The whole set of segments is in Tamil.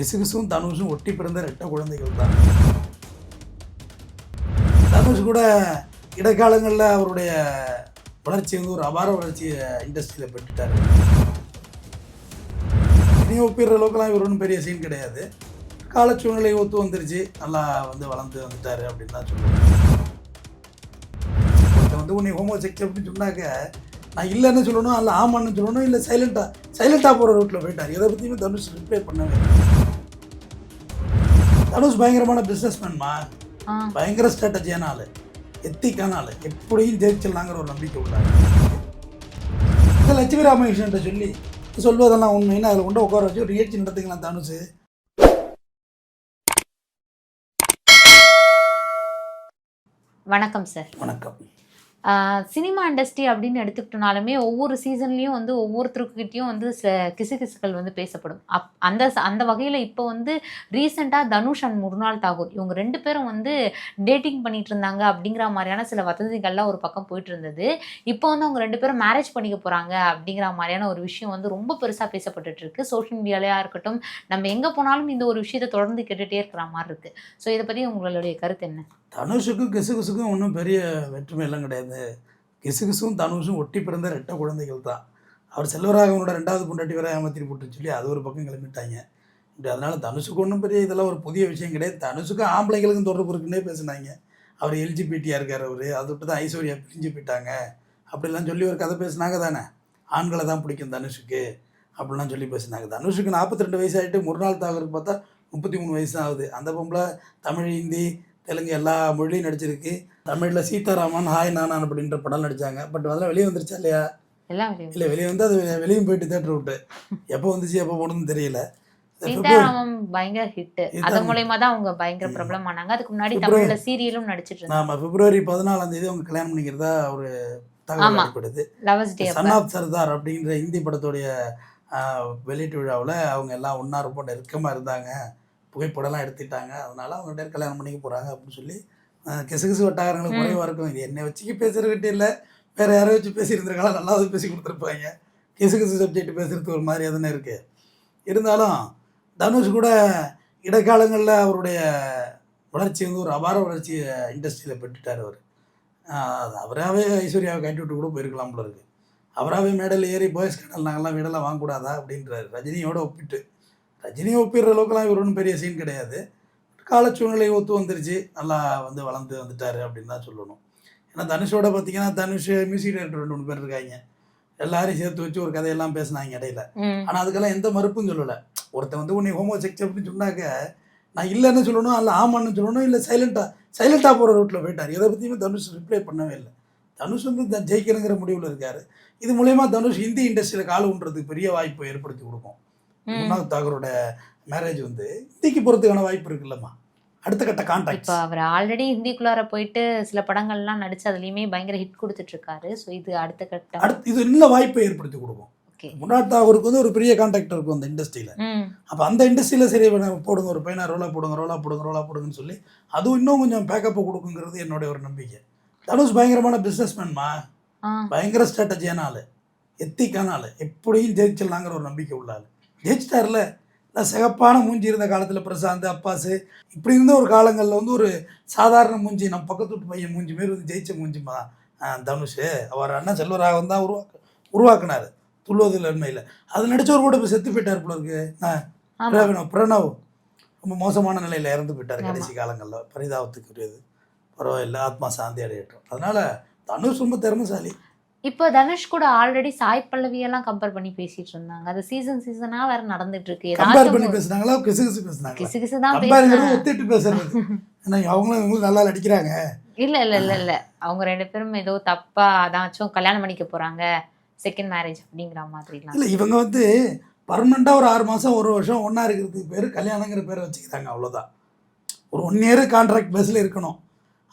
கிசுகிசும் தனுஷும் ஒட்டி பிறந்த ரெட்ட குழந்தைகள் தான். தனுஷ் கூட இடைக்காலங்களில் அவருடைய வளர்ச்சி வந்து ஒரு அபார வளர்ச்சியை இண்டஸ்ட்ரியில் பெற்றுட்டார். இனி ஒப்பிடுற அளவுக்குலாம் இவர் ஒன்றும் பெரிய சீன் கிடையாது. கால சூழ்நிலை ஒத்து வந்துருச்சு, நல்லா வந்து வளர்ந்து வந்துட்டார் அப்படின்னு தான் சொல்லுவாங்க. ஒருத்தர் வந்து உன்னை ஹோமோசெக்ஸ் அப்படின்னு சொன்னாக்க நான் இல்லைன்னு சொல்லணும், இல்லை ஆமான்னு சொல்லணும், இல்லை சைலண்ட்டாக போகிற ரூட்டில் போயிட்டார். எதை பற்றியுமே தனுஷ் ரிப்ளை பண்ணவே. தனுஷ் பயங்கரமான பிஸ்னஸ்மேன்மா, பயங்கர ஸ்ட்ராட்டஜியான ஆள், எத்திக்கான ஆள், எப்படியும் ஜெயிச்சிடலாங்கிற ஒரு நம்பிக்கை உள்ளார். இந்த லட்சுமி ராமகிருஷ்ணன் சொல்லி சொல்வதெல்லாம் உண்மைன்னு அதில் கொண்டு உட்கார வச்சு ஒரு நிகழ்ச்சி நடத்துக்கலாம். தனுஷ் வணக்கம் சார். வணக்கம். சினிமா இண்டஸ்ட்ரி அப்படின்னு எடுத்துக்கிட்டோனாலுமே ஒவ்வொரு சீசன்லேயும் வந்து ஒவ்வொருத்தருக்கிட்டையும் வந்து சில கிசுகிசுக்கள் வந்து பேசப்படும். அந்த வகையில் இப்போ வந்து ரீசெண்டாக தனுஷ் அண்ட் முருனால் தாகூர் இவங்க 2 பேரும் வந்து டேட்டிங் பண்ணிட்டு இருந்தாங்க அப்படிங்கிற மாதிரியான சில வதந்திகள்லாம் ஒரு பக்கம் போயிட்டு இருந்தது. இப்போ வந்து அவங்க 2 பேரும் மேரேஜ் பண்ணிக்க போகிறாங்க அப்படிங்கிற மாதிரியான ஒரு விஷயம் வந்து ரொம்ப பெருசாக பேசப்பட்டுட்டு இருக்கு. சோஷியல் மீடியாலையா இருக்கட்டும், நம்ம எங்கே போனாலும் இந்த ஒரு விஷயத்தை தொடர்ந்து கேட்டுகிட்டே இருக்கிற மாதிரி இருக்குது. ஸோ இதை பற்றி உங்களுடைய கருத்து என்ன? தனுஷுக்கும் கிசுகிசுக்கும் ஒன்றும் பெரிய வேற்றுமை எல்லாம் கிடையாது. கிசுகிசும் தனுஷும் ஒட்டி பிறந்த ரெட்ட குழந்தைகள் தான். அவர் செல்வராகவனோட 2வது பொண்டாட்டி வரை ஏமாத்திரி போட்டு சொல்லி அது ஒரு பக்கம் கிளம்பிட்டாங்க. இப்படி அதனால் தனுஷுக்கு ஒன்றும் பெரிய இதெல்லாம் ஒரு புதிய விஷயம் கிடையாது. தனுஷுக்கும் ஆம்பளைங்களுக்கும் தொடர்பு இருக்குன்னே பேசினாங்க. அவர் எல்ஜிபிடியாக இருக்கார், அவர் அதை விட்டு தான் ஐஸ்வர்யா பிரிஞ்சு போயிட்டாங்க அப்படிலாம் சொல்லி ஒரு கதை பேசினாங்க தானே. ஆண்களை தான் பிடிக்கும் தனுஷுக்கு அப்படிலாம் சொல்லி பேசினாங்க. தனுஷுக்கு 42 வயசு ஆகிட்டு முருனால் தாகூருக்கு பார்த்தா 33 வயசு தான் ஆகுது. அந்த பொம்பளை தமிழ், ஹிந்தி, தெலுங்கு எல்லா மொழியும் நடிச்சிருக்கு. தமிழில் சீதாராமன், ஹாய் நானான் அப்படின்ற படம் நடித்தாங்க. பட் அதெல்லாம் வெளியே வந்துருச்சா இல்லையா? இல்லை, வெளியே வந்து அது வெளியும் போயிட்டு தேட்டர் விட்டு எப்போ வந்துச்சு எப்போ போனதுன்னு தெரியல. சீதாராமன் பயங்கர ஹிட், அது மூலமா தான் அவங்க பயங்கர பிரபலம் ஆனாங்க. அதுக்கு முன்னாடி தமிழ்ல சீரியலும் நடிச்சிட்டு இருந்தாங்க. ஆமாம், பிப்ரவரி 14 அவங்க கல்யாணம் பண்ணிக்கிறதா ஒரு தகவல் வெளிப்படுது. சன் ஆஃப் சர்தார் அப்படின்ற ஹிந்தி படத்துடைய வெளியீட்டு விழாவில் அவங்க எல்லாம் ஒன்றா ரொம்ப நெருக்கமாக இருந்தாங்க, புகைப்படம்லாம் எடுத்துட்டாங்க, அதனால் அவங்க 2 பேர் கல்யாணம் பண்ணிக்க போகிறாங்க அப்படின்னு சொல்லி கிசுகிசு வட்டாரங்களுக்கு குறைவாக இருக்கும். இது என்னை வச்சுக்கி பேசுகிறக்கிட்டே இல்லை, வேறு யாரை வச்சு பேசியிருந்திருக்காங்களா, நல்லா பேசி கொடுத்துருப்பாங்க. கிசுகிசு சப்ஜெக்ட் பேசுகிறதுக்கு ஒரு மாதிரி எதுன்னு இருக்குது. இருந்தாலும் தனுஷ் கூட இடைக்காலங்களில் அவருடைய வளர்ச்சி வந்து ஒரு அபார வளர்ச்சியை இண்டஸ்ட்ரியில் பெற்றுட்டார். அவராகவே ஐஸ்வர்யாவை கட்டி விட்டு கூட போயிருக்கலாம் போல இருக்குது. அவராகவே மேடையில் ஏறி பாய்ஸ் கடல் நாங்கள்லாம் வீடெல்லாம் வாங்கக்கூடாதா அப்படின்றார். ரஜினியோட ஒப்பிட்டு, ரஜினியை ஒப்பிடுற அளவுக்குலாம் இவர் ஒன்றும் பெரிய சீன் கிடையாது. கால சூழ்நிலை ஒத்து வந்துருச்சு, நல்லா வந்து வளர்ந்து வந்துட்டார் அப்படின்னு தான் சொல்லணும். ஏன்னா தனுஷோட பார்த்தீங்கன்னா தனுஷ் மியூசிக் டைரக்டர் 2 பேர் இருக்காங்க. எல்லாரையும் சேர்த்து வச்சு ஒரு கதையெல்லாம் பேசினாங்க இடையில. ஆனால் அதுக்கெல்லாம் எந்த மறுப்பும் சொல்லலை. ஒருத்தர் வந்து உன்னை ஹோமோசெக்ஸ் அப்படின்னு சொன்னாக்க நான் இல்லைன்னு சொல்லணும், இல்லை ஆமான்னு சொல்லணும், இல்லை சைலண்ட்டாக போகிற ரூட்டில் போயிட்டார். எதை பற்றியுமே தனுஷ் ரிப்ளை பண்ணவே இல்லை. தனுஷ் வந்து ஜெயிக்கணுங்கிற முடிவில் இருக்கார். இது மூலயமா தனுஷ் ஹிந்தி இண்டஸ்ட்ரியில் கால் ஊன்றதுக்கு பெரிய வாய்ப்பை ஏற்படுத்தி கொடுக்கும். முருனால் தாகூரோட மேரேஜ் வந்து ஹிந்திக்கு போகிறதுக்கான வாய்ப்பு இருக்குல்லம்மா, அடுத்த கட்ட கான்டாக்ட். இப்போ அவர் ஆல்ரெடி ஹிந்திக்குள்ளார போயிட்டு சில படங்கள்லாம் நடிச்சு அதுலேயுமே பயங்கர ஹிட் கொடுத்துட்டு இருக்காரு. ஸோ இது அடுத்த கட்டம், இது இன்னும் வாய்ப்பை ஏற்படுத்தி கொடுக்கும். முருனால் தாகூருக்கு வந்து ஒரு பெரிய கான்டாக்ட் இருக்கும் அந்த இண்டஸ்ட்ரியில். அப்போ அந்த இண்டஸ்ட்ரியில் சரி போடுங்க, ஒரு பையனை ரோலா போடுங்கன்னு சொல்லி அதுவும் இன்னும் கொஞ்சம் பேக்கப்பை கொடுக்குங்கிறது என்னுடைய ஒரு நம்பிக்கை. தனுஷ் பயங்கரமான பிஸ்னஸ்மேன்மா, பயங்கர ஸ்ட்ராட்டஜியான ஆள், எத்திக்கான ஆள், எப்படியும் ஜெயிச்சிடலாங்கிற ஒரு நம்பிக்கை உள்ள ஆள். ஜெயிச்சிட்டார்ல. இல்லை, சிகப்பான மூஞ்சி இருந்த காலத்தில் பிரசாந்த், அப்பாஸு இப்படி இருந்த ஒரு காலங்களில் வந்து ஒரு சாதாரண மூஞ்சி, நம்ம பக்கத்து வீட்டு பையன் மூஞ்சி மாரி வந்து ஜெயிச்ச மூஞ்சிமா தனுஷ். அவர் அண்ணன் செல்வராகவன் தான் உருவாக்குனார் துள்ளுவதில் உண்மையில். அது நடித்தவர் கூட இப்போ செத்து போயிட்டார் போல இருக்கு. பிரணவ் ரொம்ப மோசமான நிலையில் இறந்து போயிட்டார் கடைசி காலங்களில். பரிதாபத்துக்குரியது. பரவாயில்லை, ஆத்மா சாந்தி அடையட்டும். அதனால் தனுஷ் ரொம்ப திறமைசாலி. இப்போ தனுஷ் கூட ஆல்ரெடி சாய் பல்லவியெல்லாம் கம்பேர் பண்ணி பேசிட்டு இருந்தாங்க. அது சீசனா வேற நடந்துட்டு இருக்கு. கம்பேர் பண்ணி பேசுனாங்களா, கிசுகிசு பேசுனாங்க? கிசுகிசு தான் பேசுறாங்க, ஒத்திட்டு பேசுறது. ஏன்னா அவங்களும் நல்லா நடிக்கிறாங்க. இல்ல அவங்க 2 பேரும் ஏதோ தப்பா அதாச்சும் கல்யாணம் பண்ணிக்க போறாங்க, செகண்ட் மேரேஜ் அப்படிங்கிற மாதிரிலாம். இல்லை, இவங்க வந்து பர்மனெண்ட்டாக ஒரு 6 மாதம் 1 வருஷம் ஒன்றா இருக்கிறதுக்கு பேர் கல்யாணங்கிற பேரை வச்சுக்கிறாங்க, அவ்வளோதான். ஒரு 1 இயர் கான்ட்ராக்ட் பேஸில் இருக்கணும்.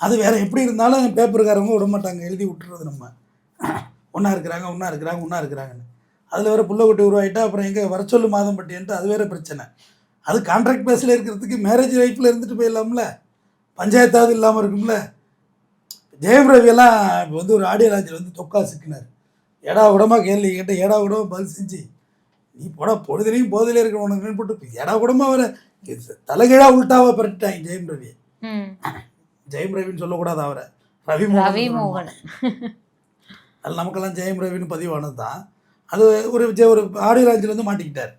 அது வேறு எப்படி இருந்தாலும் பேப்பருக்காரவங்க விட மாட்டாங்க, எழுதி விட்டுறது. நம்ம ஒன்றா இருக்கிறாங்கன்னு அதில் வேறு புள்ள குட்டி உருவாயிட்டா அப்புறம் எங்கே வர சொல்லு மாதம் பட்டியன்ட்டு அது வேறு பிரச்சனை. அது கான்ட்ராக்ட் பேஸில் இருக்கிறதுக்கு மேரேஜ் லைஃப்பில் இருந்துட்டு போயிடலாம்ல, பஞ்சாயத்தாவது இல்லாமல் இருக்கும்ல. ஜெயம் ரவியெல்லாம் இப்போ வந்து ஒரு ஆடியோ லாஞ்சில் வந்து தொக்கா சிக்கினார். ஏடா உடமா கேள்வி கேட்ட ஏடா உடமா பதில் செஞ்சு நீ போட பொழுதுலையும் போதிலே இருக்க உனக்கு போட்டு ஏடா கூடமா வர தலைகீழா உள்டாவை பரட்டாங்க ஜெயம் ரவி. ஜெயம் ரவின்னு சொல்லக்கூடாது, அவரை ரவிமோகன். அது நமக்கெல்லாம் ஜெயம் ரவின்னு பதிவானது தான். அது ஒரு ஆடியோ லான்ச்சில் வந்து மாட்டிக்கிட்டார்.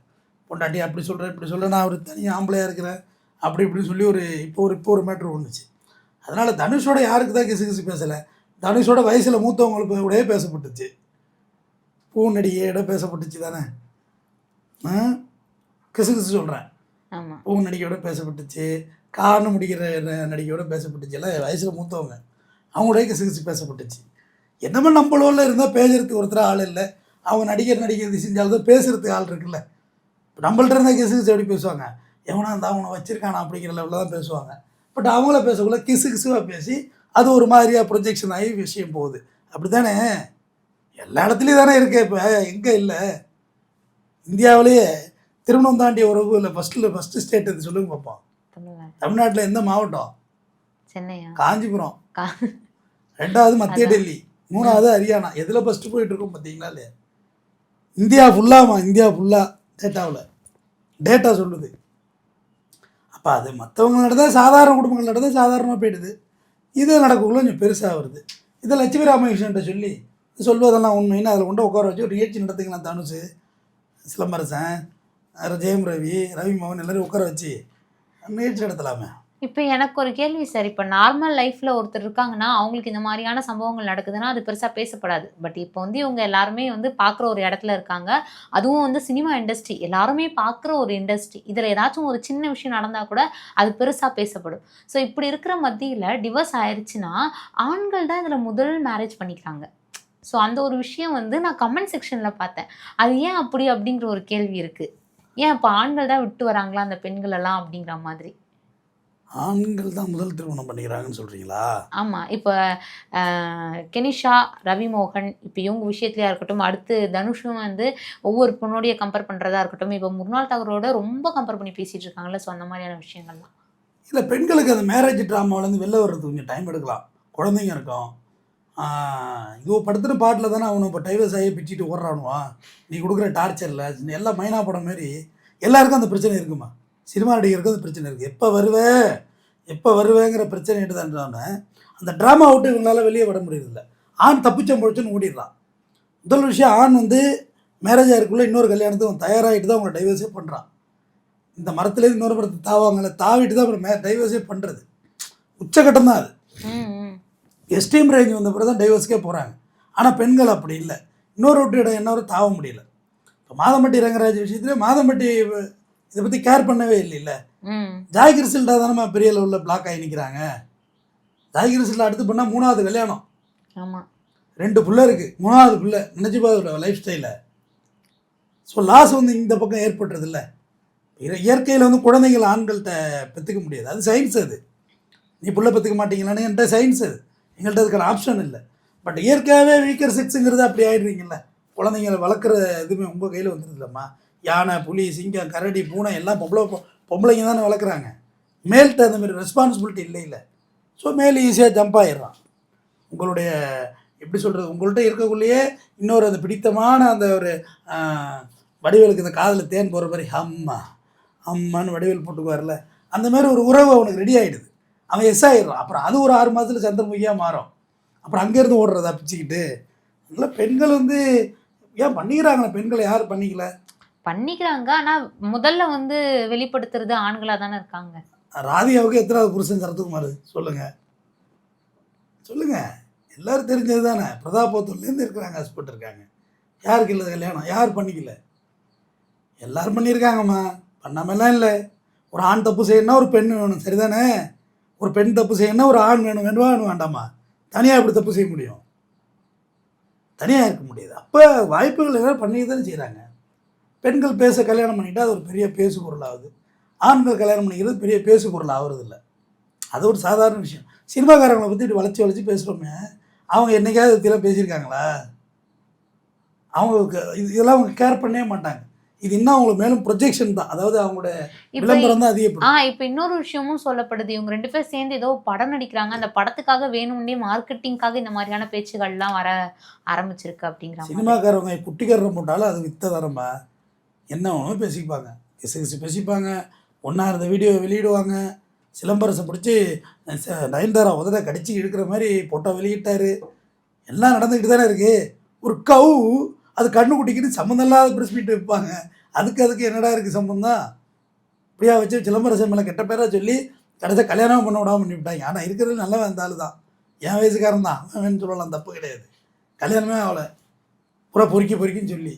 பொண்டாட்டி அப்படி சொல்கிறேன் இப்படி சொல்கிறேன், நான் ஒரு தனியாக ஆம்பளையாக இருக்கிறேன் அப்படி இப்படின்னு சொல்லி இப்போ ஒரு மேட்ரு ஒன்றுச்சு. அதனால் தனுஷோட யாருக்கு தான் கிசு பேசலை, தனுஷோட வயசில் மூத்தவங்களுக்கு கூடயே பேசப்பட்டுச்சு, பூ நடிகையோட பேசப்பட்டுச்சு தானே. கிசு சொல்கிறேன், பூ நடிகையோட பேசப்பட்டுச்சு, காரணம் முடிக்கிற நடிகையோட பேசப்பட்டுச்சு, எல்லாம் வயசில் மூத்தவங்க அவங்களோட கிசு பேசப்பட்டுச்சு. என்னமோ நம்மளோட இருந்தால் பேசுறதுக்கு ஒருத்தர் ஆள் இல்லை, அவங்க நடிகர் செஞ்சால்தான் பேசுகிறதுக்கு ஆள் இருக்குல்ல. இப்போ நம்மள்ட்ட இருந்தால் கிசு எப்படி பேசுவாங்க, எவனா இருந்தால் அவனை வச்சிருக்கானா அப்படிங்கிற லெவலில் தான் பேசுவாங்க. பட் அவங்கள பேசக்குள்ள கிசுவாக பேசி அது ஒரு மாதிரியாக ப்ரொஜெக்ஷன் ஆகி விஷயம் போகுது. அப்படி தானே எல்லா இடத்துலையும் தானே இருக்கு. இப்போ எங்கே இல்லை, இந்தியாவிலேயே திருமணம் தாண்டிய உறவு இல்லை ஃபஸ்ட்டு ஸ்டேட் இது சொல்லுங்க பார்ப்போம். தமிழ்நாட்டில் எந்த மாவட்டம்? சென்னையா? காஞ்சிபுரம். 2வது மத்திய டெல்லி, 3வது ஹரியானா. எதில் ஃபஸ்ட்டு போயிட்டுருக்கோம் பார்த்தீங்களா இல்லையா? இந்தியா ஃபுல்லாக டேட்டா சொல்லுது. அப்போ அது மற்றவங்க நடந்தால் சாதாரண குடும்பங்கள் நடந்தால் சாதாரணமாக போயிடுது, இது நடக்கக்குள்ள கொஞ்சம் பெருசாக வருது. இதை லட்சுமி ராமகிருஷ்ணன்ட்ட சொல்லி சொல்வதெல்லாம் உண்மைன்னு அதில் கொண்டு உட்கார வச்சு ஒரு நிகழ்ச்சி நடத்துக்கலாம். தனுஷ், சிலம்பரசன், ஜெயம் ரவி, ரவிமோகன் எல்லோரும் உட்கார வச்சு நிகழ்ச்சி நடத்தலாமே. இப்போ எனக்கு ஒரு கேள்வி சார், இப்போ நார்மல் லைஃப்பில் ஒருத்தர் இருக்காங்கன்னா அவங்களுக்கு இந்த மாதிரியான சம்பவங்கள் நடக்குதுன்னா அது பெருசாக பேசப்படாது. பட் இப்போ வந்து இவங்க எல்லாருமே வந்து பார்க்குற ஒரு இடத்துல இருக்காங்க, அதுவும் வந்து சினிமா இண்டஸ்ட்ரி, எல்லாருமே பார்க்குற ஒரு இண்டஸ்ட்ரி. இதில் ஏதாச்சும் ஒரு சின்ன விஷயம் நடந்தால் கூட அது பெருசாக பேசப்படும். ஸோ இப்படி இருக்கிற மத்தியில் டிவோர்ஸ் ஆயிடுச்சுன்னா ஆண்கள் தான் இதில் முதல் மேரேஜ் பண்ணிக்கிறாங்க. ஸோ அந்த ஒரு விஷயம் வந்து நான் கமெண்ட் செக்ஷனில் பார்த்தேன். அது ஏன் அப்படிங்கிற ஒரு கேள்வி இருக்குது. ஏன் இப்போ ஆண்கள் தான் விட்டு வராங்களா அந்த பெண்கள் எல்லாம் அப்படிங்கிற மாதிரி? ஆண்கள் தான் முதல் திருமணம் பண்ணிக்கிறாங்கன்னு சொல்கிறீங்களா? ஆமாம். இப்போ கெனிஷா, ரவிமோகன், இப்போ இவங்க விஷயத்துலையாக இருக்கட்டும், அடுத்து தனுஷும் வந்து ஒவ்வொரு பொண்ணோடைய கம்பேர் பண்ணுறதா இருக்கட்டும், இப்போ முர்னால் தாகூரோட ரொம்ப கம்பேர் பண்ணி பேசிகிட்டு இருக்காங்கல்ல. ஸோ அந்த மாதிரியான விஷயங்கள்லாம் இல்லை, பெண்களுக்கு அந்த மேரேஜ் ட்ராமாவிலேருந்து வெளில வர்றதுக்கு கொஞ்சம் டைம் எடுக்கலாம். குழந்தைங்க இருக்கும். இது படுத்துகிற பாட்டில் தானே அவனை இப்போ டைவர்ஸ் ஆகி பிச்சுட்டு ஓடுறானுவான். நீ கொடுக்குற டார்ச்சரில் எல்லாம் மைனா படம் மாரி எல்லாருக்கும் அந்த பிரச்சனை இருக்குமா? சினிமா நடிகருக்கு அந்த பிரச்சனை இருக்குது. எப்போ வருவேங்கிற பிரச்சனை தானே அந்த ட்ராமா விட்டு இவங்களால வெளியே வர முடியறதில்ல. ஆண் தப்பிச்சம் பொழிச்சுன்னு ஓடிடுறான். முதல் விஷயம், ஆண் வந்து மேரேஜ் ஆகிருக்குள்ளே இன்னொரு கல்யாணத்துக்கு அவன் தயாராகிட்டு தான் அவங்களை டைவர்ஸே பண்ணுறான். இந்த மரத்துலேருந்து இன்னொரு மரத்தை தாவாங்கள்ல, தாவிட்டு தான் அப்புறம் டைவர்ஸே பண்ணுறது. உச்சகட்டம் தான் அது. எஸ்டீம் ரேஞ்ச் வந்த பிறகு தான் டைவர்ஸ்க்கே போகிறாங்க. ஆனால் பெண்கள் அப்படி இல்லை. இன்னொரு விட்டு இடம் இன்னொரு தாவ முடியல. இப்போ மாதம்பட்டி ரங்கராஜ் விஷயத்துல மாதம்பட்டி இதை பற்றி கேர் பண்ணவே இல்லைல்ல. ஜாய் கிறிஸ்டல்டா தானே பெரிய லெவலில் பிளாக் ஆகி நிற்கிறாங்க. ஜாய் கிறிஸ்டல் அடுத்து பண்ணால் 3வது கல்யாணம். ஆமாம், 2 பிள்ளை இருக்குது, 3வது பிள்ளை. நினச்சி பார்த்து லைஃப் ஸ்டைலில். ஸோ லாஸ் வந்து இந்த பக்கம் ஏற்பட்டுறதில்ல. இயற்கையில் வந்து குழந்தைகள் ஆண்கள்கிட்ட பெற்றுக்க முடியாது, அது சயின்ஸ். அது நீ பிள்ளை பெற்றுக்க மாட்டீங்களான்னு என்கிட்ட சயின்ஸ். அது எங்கள்கிட்ட அதுக்கான ஆப்ஷன் இல்லை. பட் இயற்கையாகவே வீக்கர் செக்ஸுங்கிறது அப்படி ஆகிடுறீங்கல்ல. குழந்தைங்களை வளர்க்குற எதுவுமே உங்கள் கையில் வந்துடுதுல்லம்மா. யானை, புலி, சிங்கம், கரடி, பூனை எல்லாம் பொம்பளைங்க தானே வளர்க்குறாங்க. மேல்கிட்ட அந்த மாதிரி ரெஸ்பான்சிபிலிட்டி இல்லை. ஸோ மேல் ஈஸியாக ஜம்ப் ஆகிடுறான். உங்களுடைய எப்படி சொல்கிறது, உங்கள்கிட்ட இருக்கக்குள்ளேயே இன்னொரு அந்த பிடித்தமான அந்த ஒரு வடிவேலுக்கு இந்த காதில் தேன் போகிற மாதிரி அம்மான்னு வடிவேல் போட்டுக்குவார்ல, அந்த மாதிரி ஒரு உறவு அவனுக்கு ரெடி ஆகிடுது. அவன் எஸ் ஆகிடுறான். அப்புறம் அது ஒரு 6 மாதத்தில் சந்திரமுகியாக மாறும். அப்புறம் அங்கேருந்து ஓடுறதா பிச்சுக்கிட்டு. இல்லை, பெண்கள் வந்து ஏன் பண்ணிக்கிறாங்களே, பெண்களை யார் பண்ணிக்கிறாங்க. ஆனால் முதல்ல வந்து வெளிப்படுத்துறது ஆண்களாக தானே இருக்காங்க. ராதிகாவுக்கு எத்தனாவது புருஷன் சரத்குமார் சொல்லுங்கள். எல்லோரும் தெரிஞ்சது தானே. பிரதாபத்தூர்லேருந்து இருக்கிறாங்க, ஹஸ்பண்ட் இருக்காங்க. யாருக்கு இல்லை கல்யாணம்? யார் பண்ணிக்கல? எல்லோரும் பண்ணியிருக்காங்கம்மா, பண்ணாமலாம் இல்லை. ஒரு ஆண் தப்பு செய்யணும்னா ஒரு பெண் வேணும், சரிதானே? ஒரு பெண் தப்பு செய்யணும்னா ஒரு ஆண் வேணும் வேண்டாமா? தனியாக எப்படி தப்பு செய்ய முடியும்? தனியாக இருக்க முடியாது. அப்போ வாய்ப்புகள் எல்லாம் பண்ணி தானே செய்கிறாங்க. பெண்கள் பேச கல்யாணம் பண்ணிட்டா அது ஒரு பெரிய பேசு பொருள் ஆகுது. ஆண்கள் கல்யாணம் பண்ணிக்கிறது பெரிய பேசு பொருள் ஆகிறது இல்லை. அது ஒரு சாதாரண விஷயம். சினிமாக்காரங்களை பற்றி இப்படி வளைச்சி பேசுகிறோமே, அவங்க என்னைக்காவது இதெல்லாம் பேசியிருக்காங்களா? அவங்களுக்கு இதெல்லாம் அவங்க கேர் பண்ணவே மாட்டாங்க. இது இன்னும் அவங்களுக்கு மேலும் ப்ரொஜெக்ஷன் தான். அதாவது அவங்களோட விளம்பரம் தான் அதிகப்படும். இப்போ இன்னொரு விஷயமும் சொல்லப்படுது, இவங்க 2 பேர் சேர்ந்து ஏதோ படம் நடிக்கிறாங்க, அந்த படத்துக்காக வேணும்னே மார்க்கெட்டிங்காக இந்த மாதிரியான பேச்சுகள்லாம் வர ஆரம்பிச்சிருக்கு அப்படிங்கிறாங்க. சினிமாக்காரவங்க குட்டிக்காரரை போட்டாலும் அது வித்த தரமா. என்ன வேணும் பேசிப்பாங்க, கிசு கிசு பேசிப்பாங்க, ஒன்றா இருந்த வீடியோவை வெளியிடுவாங்க. சிலம்பரசன் பிடிச்சி நயன்தாரா உதட கடிச்சு இழுக்கிற மாதிரி ஃபோட்டோ வெளியிட்டார். எல்லாம் நடந்துக்கிட்டு தானே இருக்குது. ஒரு கவு அது கண்ணுக்குட்டிக்குன்னு சம்மந்தம் இல்லாத ப்ரெஸ் மீட் வைப்பாங்க. அதுக்கு என்னடா இருக்குது சம்மந்தம்? இப்படியா வச்சு சிலம்பரசன் மேலே கெட்ட பேராக சொல்லி கடைசியாக கல்யாணம் பண்ண விடாமல் பண்ணி விட்டாங்க. ஆனால் இருக்கிறது நல்லவன் அந்த ஆள் தான், என் வயசுக்காரன் தான், அவன் சொல்லலாம், தப்பு கிடையாது. கல்யாணமே அவளை பூரா பொறுக்கின்னு சொல்லி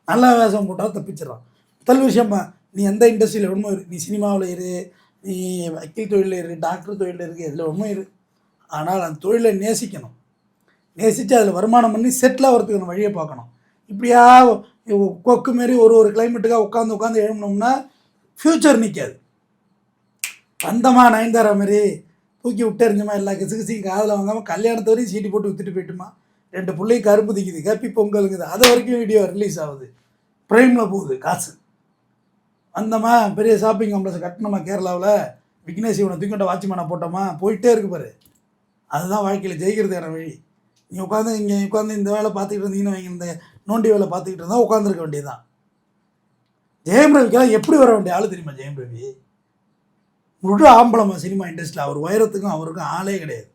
நல்லா வேஷம் போட்டால் தப்பிச்சிடறான். முதல் விஷயமா, நீ எந்த இண்டஸ்ட்ரியில் வேணுமோ இரு, நீ சினிமாவில் இரு, நீ வக்கீல் தொழிலில் இரு, டாக்டர் தொழிலில் இருக்குது, எதில் வேணுமோ இரு. ஆனால் அந்த தொழிலை நேசிக்கணும். நேசித்து அதில் வருமானம் பண்ணி செட்டில் ஆகிறதுக்கான வழியை பார்க்கணும். இப்படியா கொக்கு மாரி ஒரு கிளைமேட்டுக்காக உட்காந்து எழுப்பினோம்னா ஃப்யூச்சர் நிற்காது. வந்தமா நயன்தாரா மாரி தூக்கி விட்டெறிஞ்சமா எல்லா கிசுகிசியும் காதில் வாங்காமல் கல்யாணத்தை வரையும் சீட்டி போட்டு விற்றுட்டு போயிட்டுமா. 2 பிள்ளையும் கரும்பு திக்குது, கேப்பி பொங்கலுங்குது, அது வரைக்கும் வீடியோ ரிலீஸ் ஆகுது, ப்ரைமில் போகுது காசு. வந்தமா பெரிய ஷாப்பிங் காம்ப்ளெக்ஸ் கட்டணுமா கேரளாவில், விக்னேஷ் இவனை தூக்கிட்ட வாட்ச்மேனை போட்டோமா, போயிட்டே இருக்கு பாரு. அதுதான் வாழ்க்கையில் ஜெயிக்கிறதுக்கான வழி. நீ இங்கே உட்காந்து இந்த வேலை பார்த்துக்கிட்டு இருந்தீங்கன்னு வைங்க, இந்த நோண்டி வேலை பார்த்துக்கிட்டு இருந்தால் உட்காந்துருக்க வேண்டியதுதான். ஜெயம் ரவிக்கெல்லாம் எப்படி வர வேண்டிய ஆள் தெரியுமா? ஜெயம் ரவி முழு ஆம்பளமா சினிமா இண்டஸ்ட்ரியில். அவர் உயரத்துக்கும் அவருக்கும் ஆளே கிடையாது.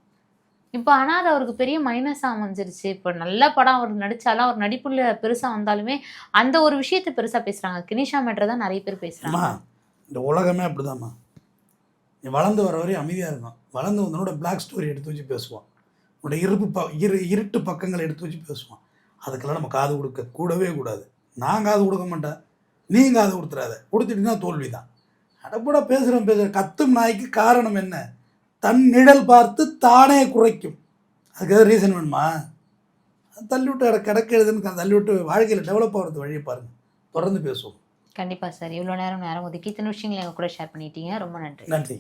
இப்போ ஆனால் அது அவருக்கு பெரிய மைனஸாக அமைஞ்சிருச்சு. இப்போ நல்ல படம் அவர் நடித்தாலும், அவர் நடிப்புள்ள பெருசாக வந்தாலுமே அந்த ஒரு விஷயத்தை பெருசாக பேசுகிறாங்க. கினிஷா மேட்டர் தான் நிறைய பேர் பேசுகிறாங்க. இந்த உலகமே அப்படிதாம்மா. நீ வளர்ந்து வர வரையும் அமைதியாக இருக்கும். வளர்ந்து வந்தனோட பிளாக் ஸ்டோரி எடுத்து வச்சு பேசுவான், உன்னோட இருட்டு பக்கங்களை எடுத்து வச்சு பேசுவான். அதுக்கெல்லாம் நம்ம காது கொடுக்க கூடவே கூடாது. நான் காது கொடுக்க மாட்டேன், நீ காது கொடுத்துறாத. கொடுத்துட்டீங்கன்னா தோல்வி தான். அடப்பட பேசுகிற கத்தும் நாய்க்கு காரணம் என்ன? தன் நிழல் பார்த்து தானே குறைக்கும். அதுக்கு எதாவது ரீசன் வேணுமா? தள்ளிவிட்டு கிடக்குதுன்னு தள்ளிவிட்டு வாழ்க்கையில் டெவலப் ஆகிறது வழியை பாருங்கள். தொடர்ந்து பேசுவோம். கண்டிப்பாக சார். இவ்வளோ நேரம் ஒதுக்கி இத்தனை விஷயங்களை எங்கள் கூட ஷேர் பண்ணிட்டீங்க. ரொம்ப நன்றி. நன்றி.